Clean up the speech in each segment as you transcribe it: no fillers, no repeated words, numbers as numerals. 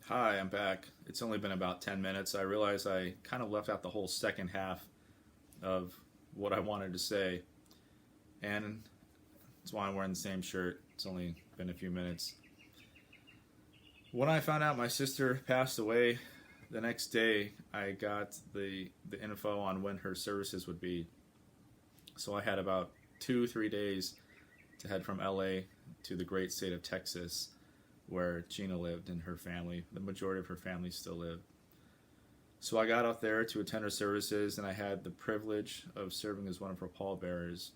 Hi, I'm back. It's only been about 10 minutes. I realize I kind of left out the whole second half of what I wanted to say, and that's why I'm wearing the same shirt. It's only been a few minutes. When I found out my sister passed away, the next day I got the info on when her services would be. So I had about 2 3 days to head from LA to the great state of Texas where Gina lived and her family. The majority of her family still lived. So I got out there to attend her services, and I had the privilege of serving as one of her pallbearers.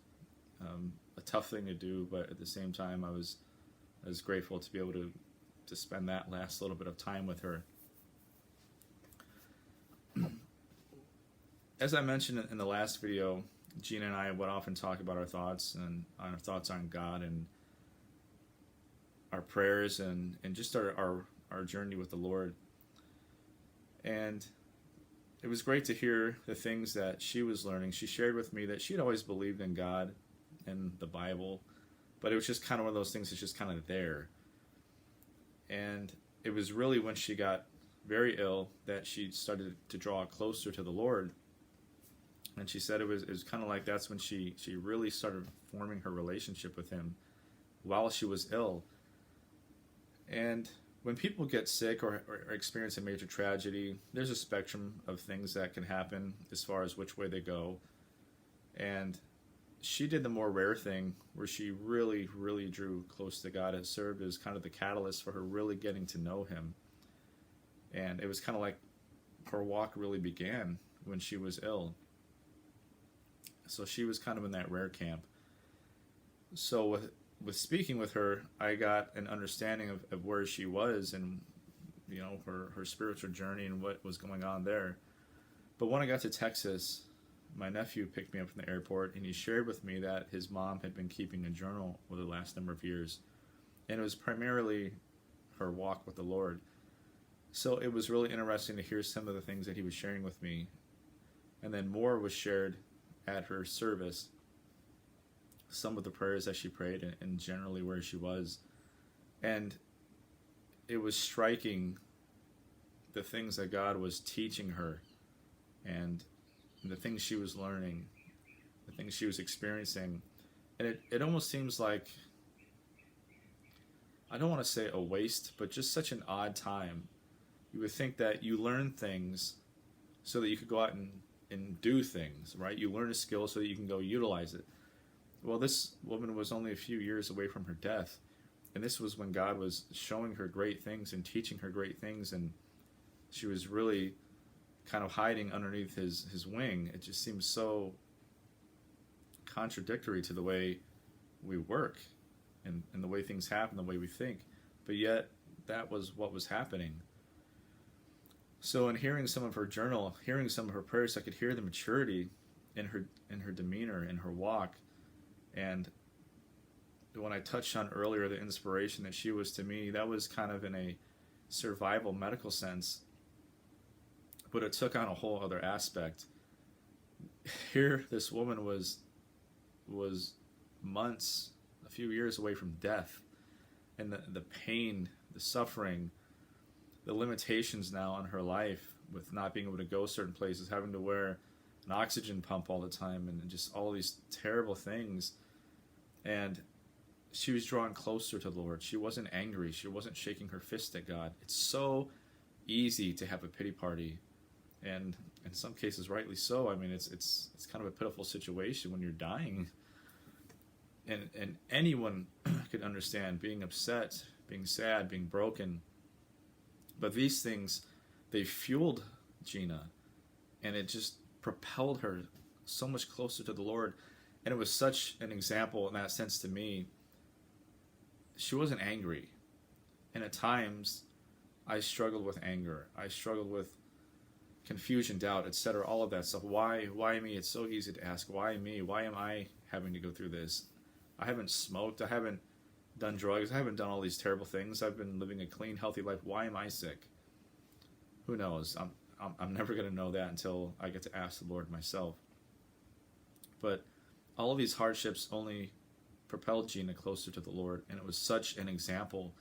A tough thing to do, but at the same time, I was grateful to be able to spend that last little bit of time with her. As I mentioned in the last video, Gina and I would often talk about our thoughts and our thoughts on God and our prayers and just our journey with the Lord. And it was great to hear the things that she was learning. She shared with me that she'd always believed in God and the Bible, but it was just kind of one of those things that's just kind of there. And it was really when she got very ill that she started to draw closer to the Lord. And she said it was kind of like that's when she really started forming her relationship with Him while she was ill. And when people get sick or experience a major tragedy, there's a spectrum of things that can happen as far as which way they go. And she did the more rare thing where she really, really drew close to God. It served as kind of the catalyst for her really getting to know Him. And it was kind of like her walk really began when she was ill. So she was kind of in that rare camp. So with speaking with her, I got an understanding of where she was and her spiritual journey and what was going on there. But when I got to Texas, my nephew picked me up from the airport and he shared with me that his mom had been keeping a journal over the last number of years, and it was primarily her walk with the Lord. So it was really interesting to hear some of the things that he was sharing with me, and then more was shared at her service, some of the prayers that she prayed and generally where she was. And it was striking the things that God was teaching her and the things she was learning, the things she was experiencing. And it almost seems like, I don't want to say a waste, but just such an odd time. You would think that you learn things so that you could go out and do things, right? You learn a skill so that you can go utilize it. Well, this woman was only a few years away from her death, and this was when God was showing her great things and teaching her great things, and she was really kind of hiding underneath his wing. It just seems so contradictory to the way we work and the way things happen, the way we think, but yet that was what was happening. So in hearing some of her journal, hearing some of her prayers, I could hear the maturity in her demeanor, in her walk. And when I touched on earlier the inspiration that she was to me, that was kind of in a survival medical sense, but it took on a whole other aspect. Here, this woman was months, a few years away from death, and the pain, the suffering, the limitations now on her life with not being able to go certain places, having to wear an oxygen pump all the time, and just all these terrible things. And she was drawn closer to the Lord. She wasn't angry. She wasn't shaking her fist at God. It's so easy to have a pity party, and in some cases rightly so. I mean, it's kind of a pitiful situation when you're dying, and anyone could understand being upset, being sad, being broken. But these things, they fueled Gina, and it just propelled her so much closer to the Lord. And it was such an example in that sense to me. She wasn't angry. And at times, I struggled with anger. I struggled with confusion, doubt, etc., all of that stuff. Why me? It's so easy to ask, why me? Why am I having to go through this? I haven't smoked. I haven't done drugs. I haven't done all these terrible things. I've been living a clean, healthy life. Why am I sick? Who knows? I'm never going to know that until I get to ask the Lord myself. But all of these hardships only propelled Gina closer to the Lord, and it was such an example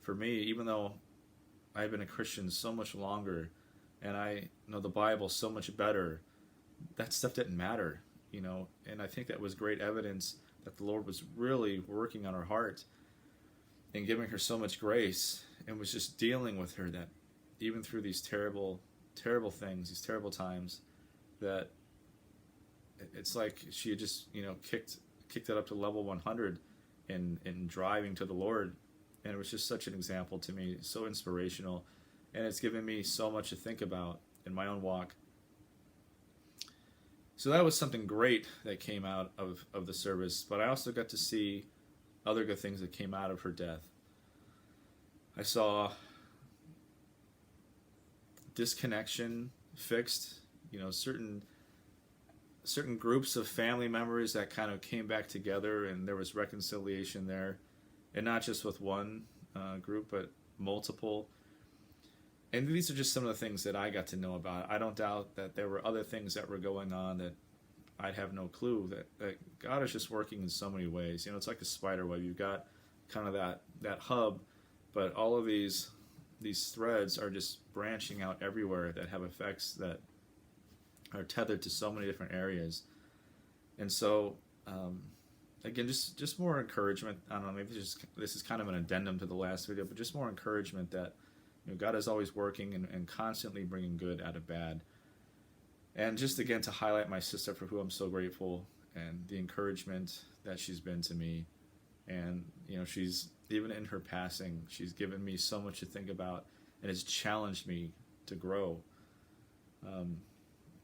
for me. Even though I've been a Christian so much longer, and I know the Bible so much better. That stuff didn't matter, and I think that was great evidence that the Lord was really working on her heart and giving her so much grace, and was just dealing with her, that even through these terrible, terrible things, these terrible times, that it's like she had just, kicked it up to level 100 in driving to the Lord. And it was just such an example to me, so inspirational. And it's given me so much to think about in my own walk. So that was something great that came out of the service. But I also got to see other good things that came out of her death. I saw disconnection fixed, certain groups of family members that kind of came back together, and there was reconciliation there, and not just with one group, but multiple. And these are just some of the things that I got to know about. I don't doubt that there were other things that were going on that I'd have no clue, that God is just working in so many ways. It's like a spider web. You've got kind of that hub, but all of these threads are just branching out everywhere that have effects that are tethered to so many different areas. And so, again, just more encouragement. I don't know, maybe this is kind of an addendum to the last video, but just more encouragement that God is always working and constantly bringing good out of bad. And just again to highlight my sister, for who I'm so grateful, and the encouragement that she's been to me. And she's, even in her passing, she's given me so much to think about, and has challenged me to grow.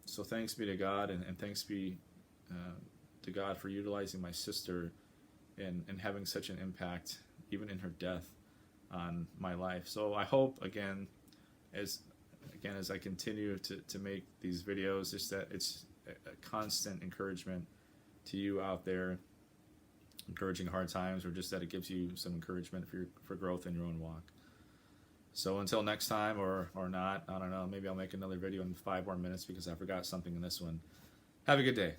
So thanks be to God, and thanks be to God for utilizing my sister and having such an impact, even in her death, on my life. So I hope, again, as I continue to make these videos, just that it's a constant encouragement to you out there, encouraging hard times, or just that it gives you some encouragement for growth in your own walk. So until next time, or not, I don't know, maybe I'll make another video in 5 more minutes because I forgot something in this one. Have a good day.